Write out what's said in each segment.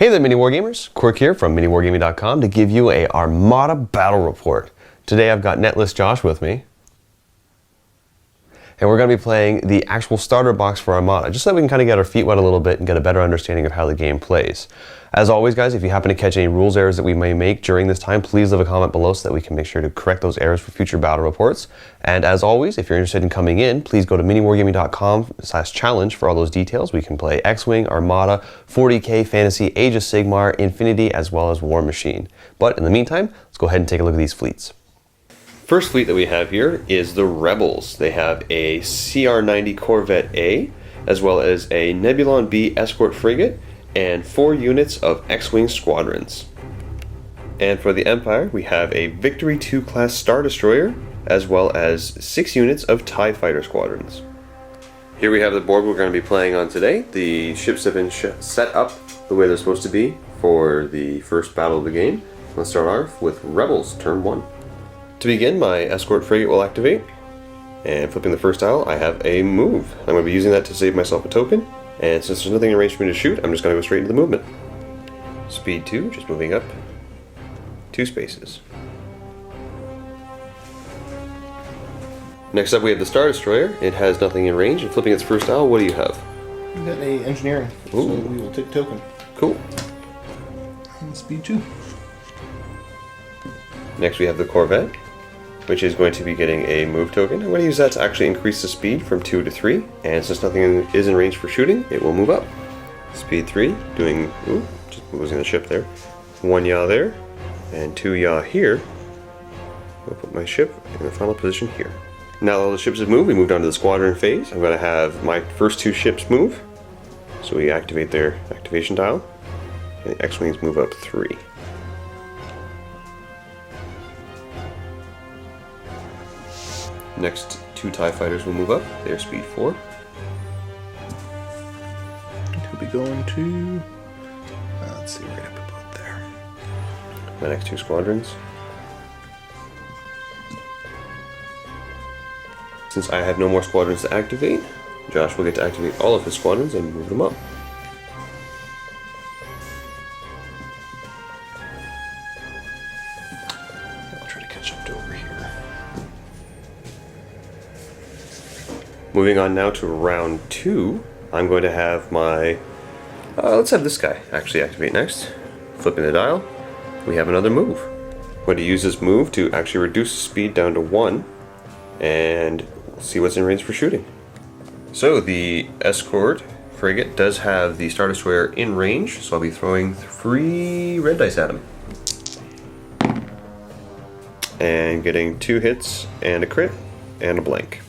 Hey there, MiniWarGamers. Quirk here from MiniWarGaming.com to give you a Armada battle report. Today I've got Netlist Josh with me. And we're going to be playing the actual starter box for Armada, just so that we can kind of get our feet wet a little bit and get a better understanding of how the game plays. As always, guys, if you happen to catch any rules errors that we may make during this time, please leave a comment below so that we can make sure to correct those errors for future battle reports. And as always, if you're interested in coming in, please go to miniwargaming.com/challenge for all those details. We can play X-Wing, Armada, 40K, Fantasy, Age of Sigmar, Infinity, as well as War Machine. But in the meantime, let's go ahead and take a look at these fleets. First fleet that we have here is the Rebels. They have a CR-90 Corvette A, as well as a Nebulon B escort frigate, and 4 units of X-Wing squadrons. And for the Empire, we have a Victory 2 class Star Destroyer, as well as 6 units of TIE Fighter squadrons. Here we have the board we're going to be playing on today. The ships have been set up the way they're supposed to be for the first battle of the game. Let's start off with Rebels, turn 1. To begin, my escort frigate will activate, and flipping the first tile, I have a move. I'm going to be using that to save myself a token, and since there's nothing in range for me to shoot, I'm just going to go straight into the movement. Speed 2, just moving up 2 spaces. Next up we have the Star Destroyer. It has nothing in range, and flipping its first tile, what do you have? We got a engineering, Ooh. so we will take token. Cool. And speed 2. Next we have the Corvette, which is going to be getting a move token. I'm going to use that to actually increase the speed from 2 to 3, and since nothing is in range for shooting, it will move up. Speed 3, doing, just losing the ship there. 1 yaw there, and 2 yaw here. I'll put my ship in the final position here. Now that all the ships have moved, we moved on to the squadron phase. I'm going to have my first 2 ships move, so we activate their activation tile, and the X-Wings move up 3. Next 2 TIE Fighters will move up, they're speed 4. He'll be going to, let's see, right up about there. My next 2 squadrons. Since I have no more squadrons to activate, Josh will get to activate all of his squadrons and move them up. I'll try to catch up to over here. Moving on now to round 2, I'm going to have my, let's have this guy actually activate next. Flipping the dial, we have another move. I'm going to use this move to actually reduce the speed down to 1, and we'll see what's in range for shooting. So the escort frigate does have the Star Destroyer in range, so I'll be throwing 3 red dice at him. And getting 2 hits and a crit and a blank.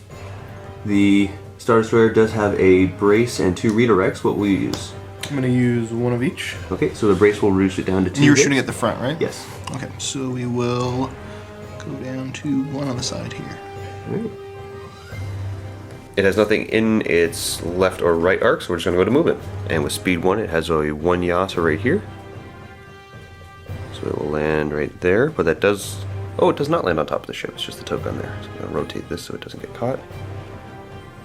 The Star Destroyer does have a brace and 2 redirects. What will you use? I'm going to use 1 of each. Okay, so the brace will reduce it down to 2 You're hits. shooting at the front, right? Yes. Okay, so we will go down to 1 on the side here. Right. It has nothing in its left or right arc, so we're just going to go to movement. And with speed 1, it has a 1 yaw to right here. So it will land right there, but that does... Oh, it does not land on top of the ship. It's just the token there. So I'm going to rotate this so it doesn't get caught.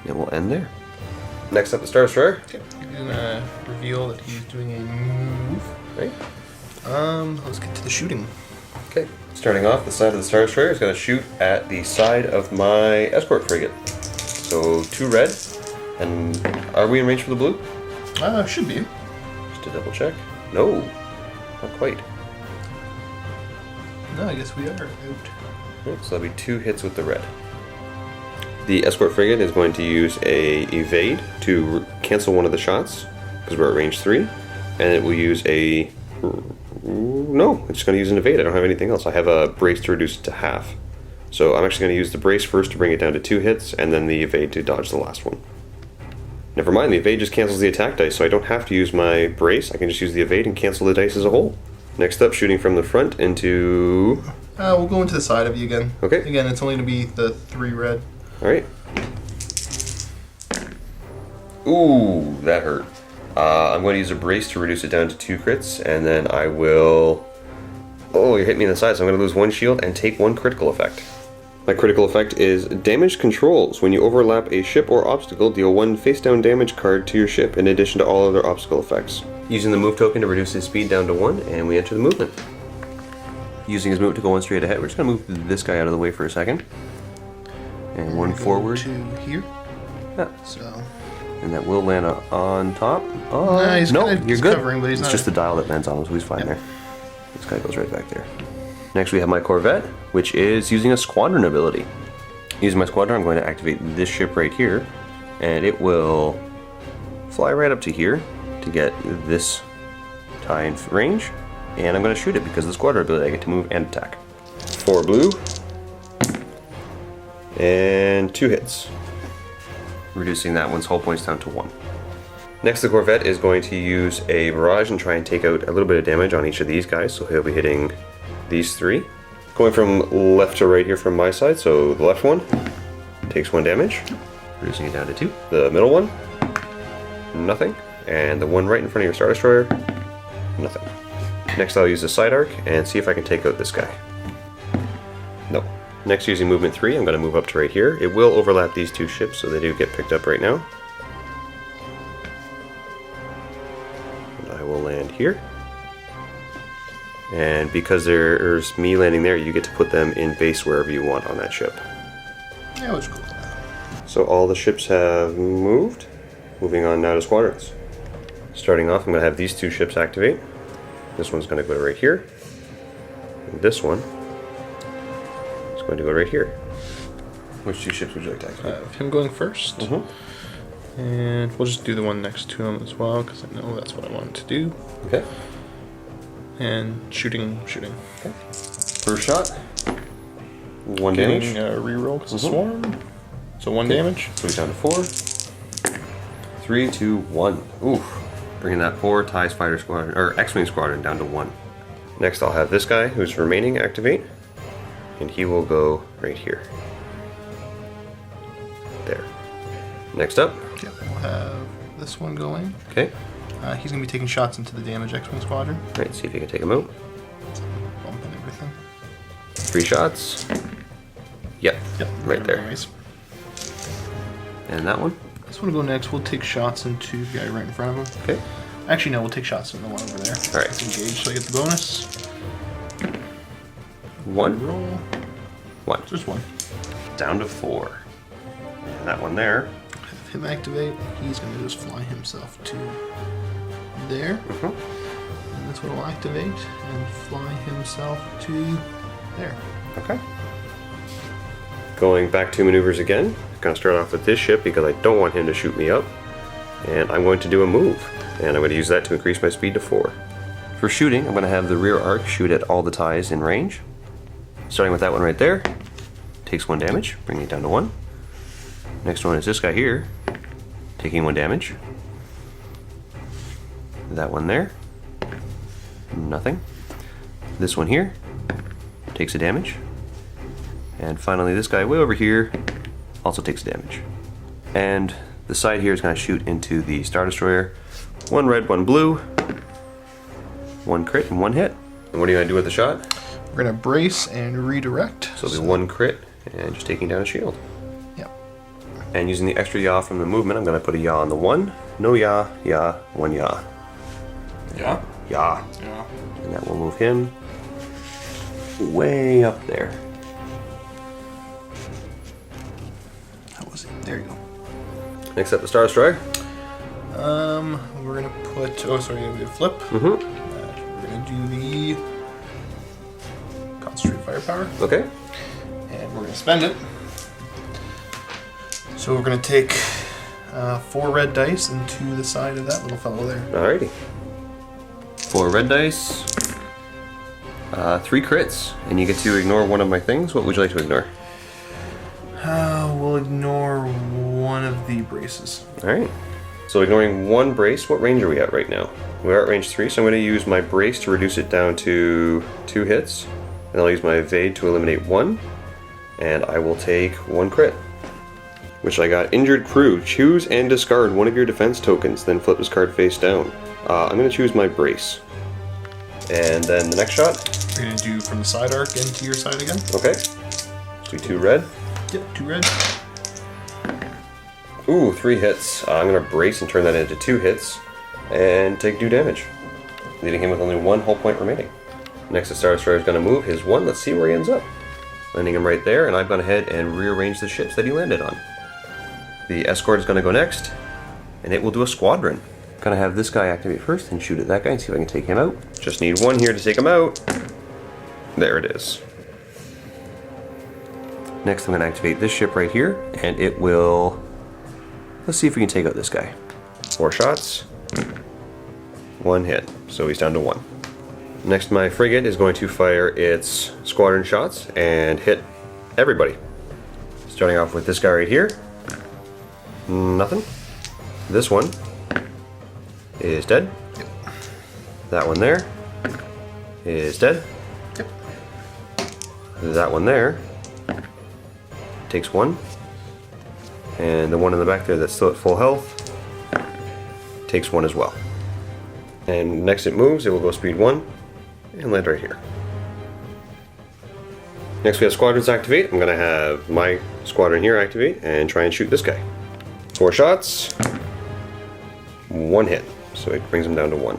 And we'll end there. Next up, the Star Destroyer. Okay, you're gonna reveal that he's doing a move. Right. Let's get to the shooting. Okay. Starting off, the side of the Star Destroyer is going to shoot at the side of my escort frigate. So 2 red. And are we in range for the blue? Should be. Just to double check. No, not quite. No, I guess we are out. Right, so that'll be 2 hits with the red. The escort frigate is going to use a evade to cancel one of the shots, because we're at range 3, and it will use a... No, it's just going to use an evade. I don't have anything else. I have a brace to reduce it to half. So I'm actually going to use the brace first to bring it down to 2 hits, and then the evade to dodge the last one. Never mind, the evade just cancels the attack dice, so I don't have to use my brace. I can just use the evade and cancel the dice as a whole. Next up, shooting from the front into... We'll go into the side of you again. Okay. Again, it's only going to be the 3 red. Alright. Ooh, that hurt. I'm going to use a brace to reduce it down to 2 crits, and then I will... Oh, you hit me in the side, so I'm going to lose 1 shield and take 1 critical effect. My critical effect is damage controls. When you overlap a ship or obstacle, deal 1 face-down damage card to your ship in addition to all other obstacle effects. Using the move token to reduce his speed down to 1, and we enter the movement. Using his move to go 1 straight ahead, we're just going to move this guy out of the way for a second. And 1 forward. To here. Yeah. So. And that will land on top. Nah, You're good. Covering, but he's it's not just the dial that lands on him, so he's fine there. This guy goes right back there. Next we have my Corvette, which is using a Squadron ability. Using my Squadron, I'm going to activate this ship right here, and it will fly right up to here to get this tie in range, and I'm going to shoot it because of the Squadron ability. I get to move and attack. 4 blue, and 2 hits, reducing that one's hull points down to 1. Next, the Corvette is going to use a barrage and try and take out a little bit of damage on each of these guys, so he'll be hitting these 3. Going from left to right here from my side, so the left one takes 1 damage, reducing it down to 2. The middle one, nothing. And the one right in front of your Star Destroyer, nothing. Next I'll use the side arc and see if I can take out this guy. Nope. Next, using movement 3, I'm going to move up to right here. It will overlap these 2 ships, so they do get picked up right now. And I will land here. And because there's me landing there, you get to put them in base wherever you want on that ship. Yeah, which is cool. So all the ships have moved. Moving on now to squadrons. Starting off, I'm going to have these 2 ships activate. This one's going to go right here. And this one is going to go right here. Which 2 ships would you like to activate? Him going first. And we'll just do the one next to him as well, because I know that's what I wanted to do. Okay. And shooting. Okay. First shot. 1 damage. Getting a reroll because of swarm. So 1 damage. So he's down to 4. 3, 2, 1. Oof. Bringing that poor TIE Fighter Squadron, or X-Wing Squadron, down to 1. Next, I'll have this guy who's remaining activate, and he will go right here. There. Next up. Yep, we'll have this one going. Okay. He's going to be taking shots into the damaged X-Wing Squadron. Right, see if you can take him out. Bumping everything. 3 shots. Yep, right there. Nice. And that one. This one will go next. We'll take shots into the guy right in front of him. Okay. Actually, no, we'll take shots in the one over there. All right. Let's engage so I get the bonus. 1. Roll. 1. Just 1. Down to 4. And that one there. Have him activate. He's going to just fly himself to there. And this one will activate and fly himself to there. Okay. Going back to maneuvers again. Going to start off with this ship because I don't want him to shoot me up. And I'm going to do a move. And I'm going to use that to increase my speed to 4. For shooting, I'm going to have the rear arc shoot at all the ties in range. Starting with that one right there. Takes 1 damage, bringing it down to 1. Next one is this guy here. Taking 1 damage. That one there. Nothing. This one here. Takes a damage. And finally this guy way over here also takes damage. And the side here is going to shoot into the Star Destroyer. 1 red, 1 blue. 1 crit and 1 hit. And what are you going to do with the shot? We're going to brace and redirect. So it'll be 1 crit and just taking down a shield. Yep. And using the extra yaw from the movement, I'm going to put a yaw on the 1. No yaw, yaw, 1 yaw. Yeah. Yaw. Yeah. And that will move him way up there. That was it. There you go. Next up, the Star Destroyer. We're gonna put. Oh, sorry, we have flip. We're gonna do the concentrate firepower. Okay. And we're gonna spend it. So we're gonna take 4 red dice into the side of that little fellow there. Alrighty. 4 red dice. 3 crits, and you get to ignore one of my things. What would you like to ignore? We'll ignore one of the braces. Alright. So ignoring 1 brace, what range are we at right now? We're at range 3, so I'm going to use my brace to reduce it down to 2 hits. And I'll use my evade to eliminate 1. And I will take 1 crit. Which I got injured crew. Choose and discard one of your defense tokens, then flip this card face down. I'm going to choose my brace. And then the next shot. We're gonna do from the side arc into your side again. Okay. Do 2 red. Yep, 2 red. Ooh, 3 hits. I'm going to brace and turn that into 2 hits. and take 2 damage, leaving him with only 1 hull point remaining. Next, the Star Destroyer is going to move his 1. Let's see where he ends up. Landing him right there, and I've gone ahead and rearranged the ships that he landed on. The escort is going to go next, and it will do a squadron. Gonna have this guy activate first and shoot at that guy and see if I can take him out. Just need 1 here to take him out. There it is. Next I'm gonna activate this ship right here and it will... Let's see if we can take out this guy. 4 shots. 1 hit. So he's down to 1. Next my frigate is going to fire its squadron shots and hit everybody. Starting off with this guy right here. Nothing. This one is dead. Yep. That one there is dead. Yep. That one there takes 1. And the one in the back there that's still at full health takes 1 as well. And next it moves, it will go speed 1 and land right here. Next we have squadrons activate. I'm going to have my squadron here activate and try and shoot this guy. 4 shots, 1 hit. So it brings him down to 1.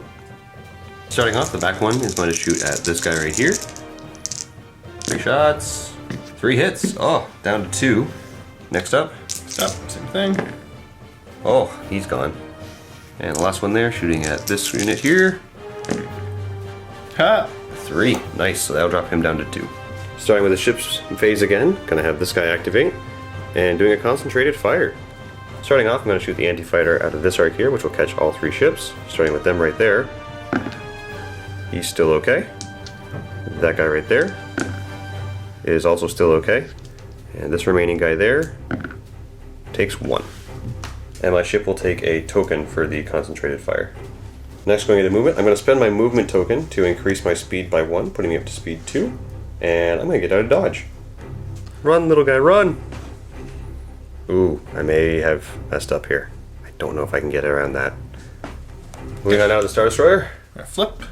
Starting off, the back one is going to shoot at this guy right here. 3 shots, 3 hits. Oh, down to 2. Next up. Stop, same thing. Oh, he's gone. And the last one there, shooting at this unit here. Ha! 3. Nice, so that'll drop him down to 2. Starting with the ships phase again, gonna have this guy activate and doing a concentrated fire. Starting off, I'm going to shoot the anti-fighter out of this arc here, which will catch all 3 ships, starting with them right there. He's still okay. That guy right there is also still okay. And this remaining guy there takes 1. And my ship will take a token for the concentrated fire. Next, going into movement, I'm going to spend my movement token to increase my speed by 1, putting me up to speed 2. And I'm going to get out of dodge. Run, little guy, run! Ooh, I may have messed up here. I don't know if I can get around that. Moving on now to the Star Destroyer. Flip.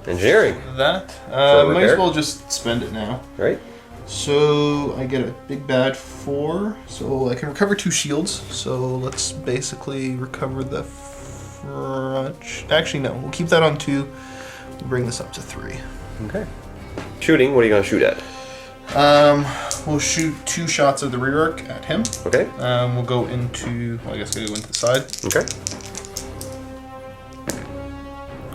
Engineering. That. For Might as repair. well just spend it now. Right. So I get a big bad 4. So I can recover 2 shields. So let's basically recover the front. Actually, no. We'll keep that on 2. We'll bring this up to 3. Okay. Shooting, what are you going to shoot at? We'll shoot 2 shots of the rear arc at him. Okay. We'll go into, well, I guess we'll go into the side. Okay.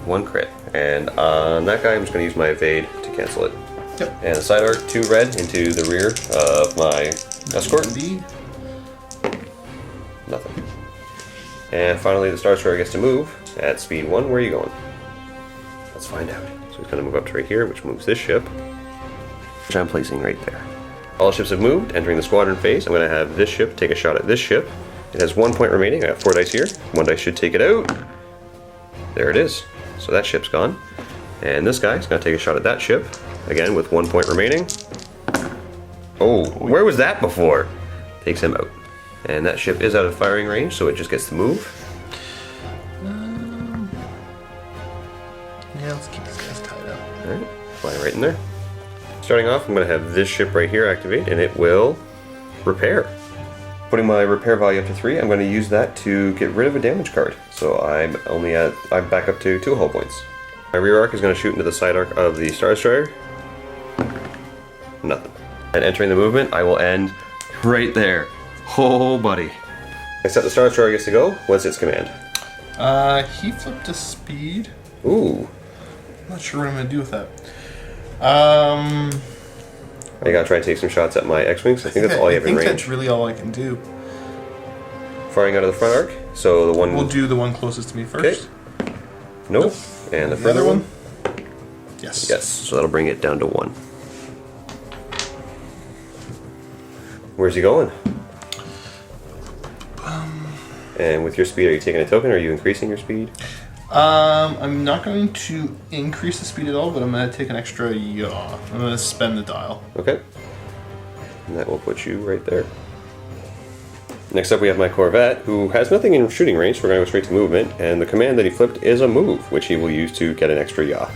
1 crit. And on that guy, I'm just going to use my evade to cancel it. Yep. And the side arc, 2 red into the rear of my escort. Indeed. Nothing. And finally, the Star Destroyer gets to move at speed 1. Where are you going? Let's find out. So he's going to move up to right here, which moves this ship, which I'm placing right there. All ships have moved, entering the squadron phase. I'm going to have this ship take a shot at this ship. It has 1 point remaining. I got 4 dice here. 1 dice should take it out. There it is. So that ship's gone. And this guy is going to take a shot at that ship, again with 1 point remaining. Oh, where was that before? Takes him out. And that ship is out of firing range, so it just gets to move. Yeah, let's keep these guys tied up. Alright, fly right in there. Starting off, I'm going to have this ship right here activate, and it will repair. Putting my repair value up to 3, I'm going to use that to get rid of a damage card. So I'm back up to 2 hull points. My rear arc is going to shoot into the side arc of the Star Destroyer. Nothing. And entering the movement, I will end right there. Oh, buddy. Except the Star Destroyer gets to go. What's its command? He flipped to speed. Ooh. I'm not sure what I'm going to do with that. I gotta try and take some shots at my X-Wings. I think that's all you have in I think range. that's really all I can do. Firing out of the front arc. So the one... We'll do the one closest to me first. Okay. Nope. And the The further other one? Yes. Yes. So that'll bring it down to 1. Where's he going? And with your speed, are you taking a token or are you increasing your speed? I'm not going to increase the speed at all, but I'm going to take an extra yaw. I'm going to spend the dial. Okay. And that will put you right there. Next up we have my Corvette, who has nothing in shooting range, so we're going to go straight to movement, and the command that he flipped is a move, which he will use to get an extra yaw,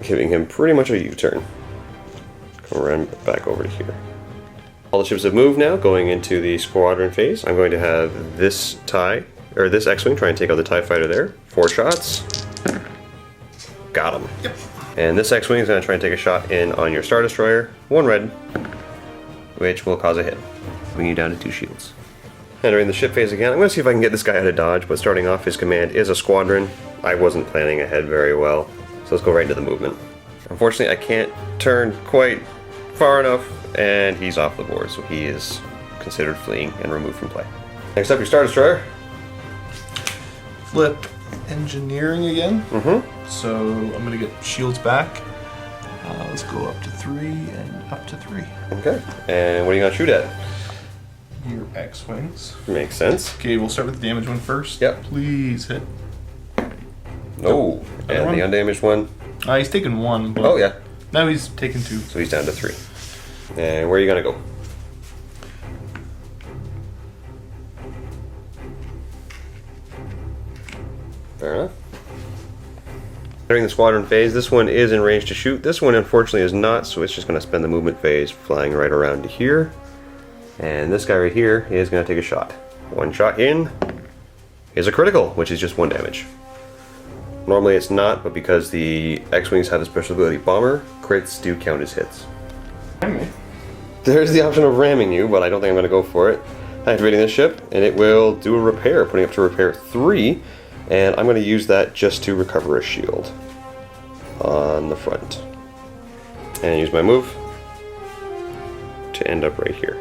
giving him pretty much a U-turn. Come around back over to here. All the ships have moved now, going into the squadron phase. I'm going to have this tie or this X-Wing, try and take out the TIE Fighter there. 4 shots. Got him. Yep. And this X-Wing is going to try and take a shot in on your Star Destroyer. 1 red, which will cause a hit. Bring you down to 2 shields. Entering the ship phase again. I'm going to see if I can get this guy out of dodge, but starting off, his command is a squadron. I wasn't planning ahead very well, so let's go right into the movement. Unfortunately, I can't turn quite far enough, and he's off the board, so he is considered fleeing and removed from play. Next up, your Star Destroyer. Flip engineering again. Mm-hmm. So I'm gonna get shields back. Let's go up to 3 and up to 3. Okay. And what are you gonna shoot at? Your X-Wings. Makes sense. Okay, we'll start with the damaged one first. Yep. Please hit. No. And one? the undamaged one. He's taken 1, but Oh, yeah. now he's taken 2. So he's down to 3. And where are you gonna go? Fair enough. During the squadron phase, this one is in range to shoot. This one, unfortunately, is not, so it's just going to spend the movement phase flying right around to here. And this guy right here is going to take a shot. 1 shot in is a critical, which is just 1 damage. Normally it's not, but because the X-Wings have the special ability Bomber, crits do count as hits. There's the option of ramming you, but I don't think I'm going to go for it. Activating this ship, and it will do a repair, putting up to repair 3. And I'm going to use that just to recover a shield on the front. And use my move to end up right here.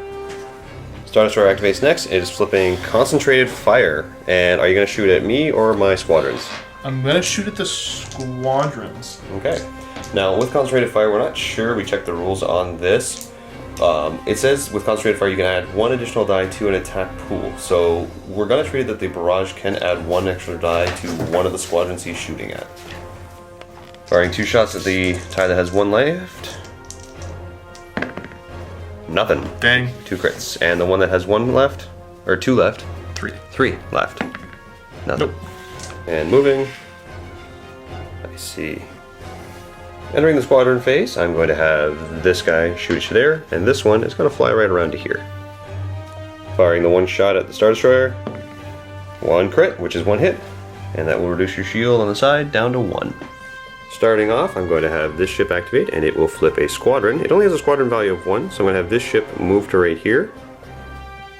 Star Destroyer activates next. It is flipping Concentrated Fire. And are you going to shoot at me or my squadrons? I'm gonna shoot at the squadrons. Okay. Now with Concentrated Fire, we're not sure. We checked the rules on this. It says with Concentrated Fire you can add 1 additional die to an attack pool. So we're going to treat it that the barrage can add 1 extra die to one of the squadrons he's shooting at. Firing 2 shots at the TIE that has 1 left. Nothing. Dang. 2 crits. And the one that has 1 left, or 2 left. 3. 3 left. Nothing. Nope. And moving. I see. Entering the squadron phase, I'm going to have this guy shoot you there, and this one is going to fly right around to here. Firing the 1 shot at the Star Destroyer. 1 crit, which is 1 hit, and that will reduce your shield on the side down to 1. Starting off, I'm going to have this ship activate, and it will flip a squadron. It only has a squadron value of 1, so I'm going to have this ship move to right here,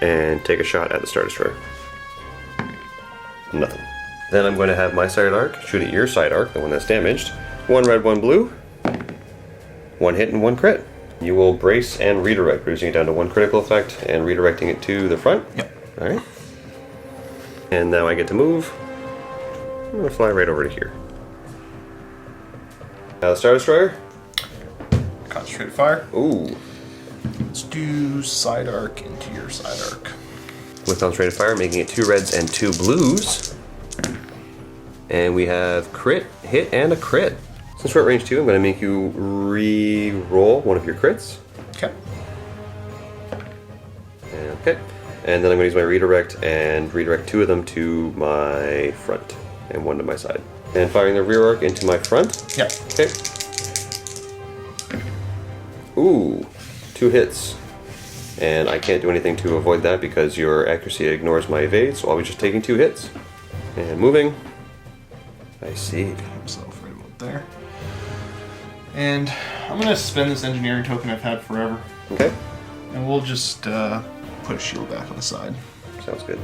and take a shot at the Star Destroyer. Nothing. Then I'm going to have my side arc shoot at your side arc, the one that's damaged. 1 red, 1 blue. 1 hit and 1 crit. You will brace and redirect, reducing it down to 1 critical effect and redirecting it to the front. Yep. Alright. And now I get to move. I'm going to fly right over to here. Now the Star Destroyer. Concentrated Fire. Ooh. Let's do side arc into your side arc. With Concentrated Fire, making it 2 reds and 2 blues. And we have crit, hit, and a crit. Since we're at range 2, I'm going to make you re-roll 1 of your crits. Okay. Okay. And then I'm going to use my redirect and redirect 2 of them to my front and 1 to my side. And firing the rear arc into my front. Yep. Okay. Ooh, 2 hits. And I can't do anything to avoid that because your accuracy ignores my evade, so I'll be just taking 2 hits. And moving. I see. Himself right about there. And I'm gonna spend this engineering token I've had forever. Okay. And we'll just put a shield back on the side. Sounds good.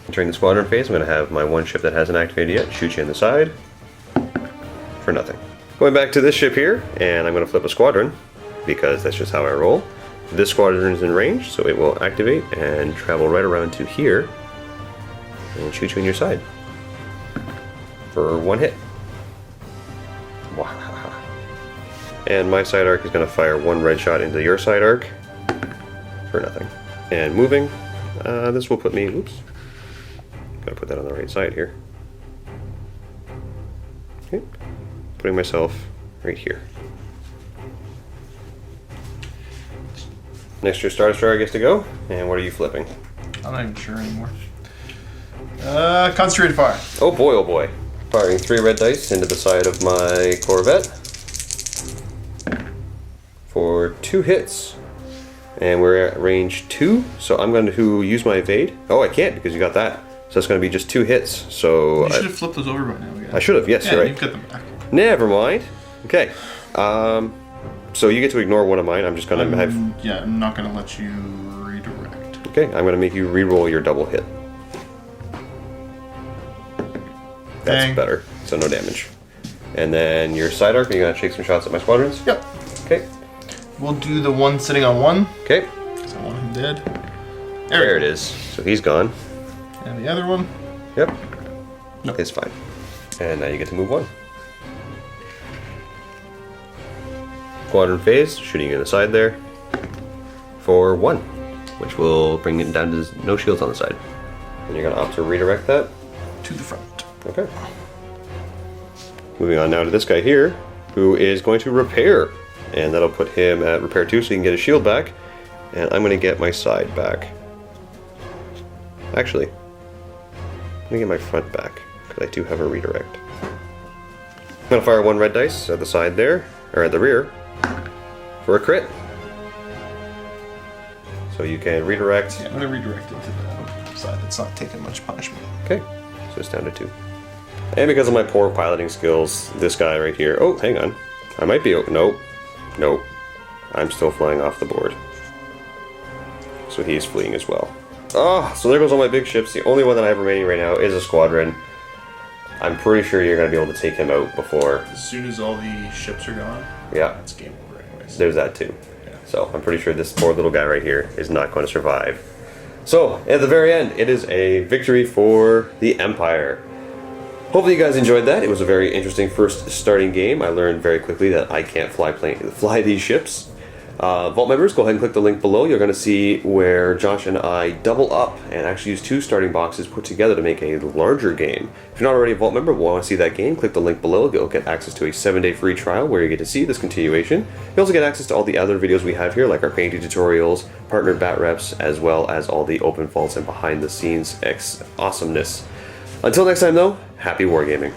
Entering the squadron phase, I'm going to have my 1 ship that hasn't activated yet shoot you in the side for nothing. Going back to this ship here, and I'm going to flip a squadron because that's just how I roll. This squadron is in range, so it will activate and travel right around to here and shoot you in your side for 1 hit. Wow. And my side arc is going to fire 1 red shot into your side arc for nothing. And moving, this will put me, oops, gotta put that on the right side here. Okay, putting myself right here. Next, your Star Destroyer gets to go, and what are you flipping? I'm not even sure anymore. Concentrated Fire. Oh boy, oh boy. Firing 3 red dice into the side of my Corvette for 2 hits. And we're at range 2, so I'm going to use my evade. Oh, I can't because you got that. So it's going to be just 2 hits. So you should have flipped those over by now. Again. I should have. Yes, yeah, you're right. You've got them back. Never mind. Okay. So you get to ignore one of mine. I'm just going to have. Yeah, I'm not going to let you redirect. Okay, I'm going to make you re-roll your double hit. That's Dang. better. So no damage. And then your side arc. Are you going to take some shots at my squadrons? Yep. Okay. We'll do the one sitting on 1. Okay. Because I want him dead. There it is. So he's gone. And the other one. Yep. Nope. It's fine. And now you get to move 1. Squadron phase, shooting in the side there for 1, which will bring it down to no shields on the side. And you're going to opt to redirect that To the front. Okay. Moving on now to this guy here, who is going to repair. And that'll put him at repair 2 so he can get his shield back. And I'm going to get my side back. Actually, I'm going to get my front back, because I do have a redirect. I'm going to fire 1 red dice at the side there, or at the rear, for a crit. So you can redirect. Yeah, I'm going to redirect it to the side that's not taking much punishment. Okay, so it's down to 2. And because of my poor piloting skills, this guy right here... Oh, hang on. I might be... Nope. Nope. I'm still flying off the board. So he's fleeing as well. Oh, so there goes all my big ships. The only one that I have remaining right now is a squadron. I'm pretty sure you're going to be able to take him out before... As soon as all the ships are gone, Yeah. it's game over anyways. There's that too. Yeah. So I'm pretty sure this poor little guy right here is not going to survive. So at the very end, it is a victory for the Empire. Hopefully you guys enjoyed that. It was a very interesting first starting game. I learned very quickly that I can't fly these ships. Vault members, go ahead and click the link below. You're going to see where Josh and I double up and actually use 2 starting boxes put together to make a larger game. If you're not already a Vault member but want to see that game, click the link below. You'll get access to a 7-day free trial where you get to see this continuation. You also get access to all the other videos we have here, like our painting tutorials, partnered bat reps, as well as all the open vaults and behind the scenes awesomeness. Until next time though, happy wargaming.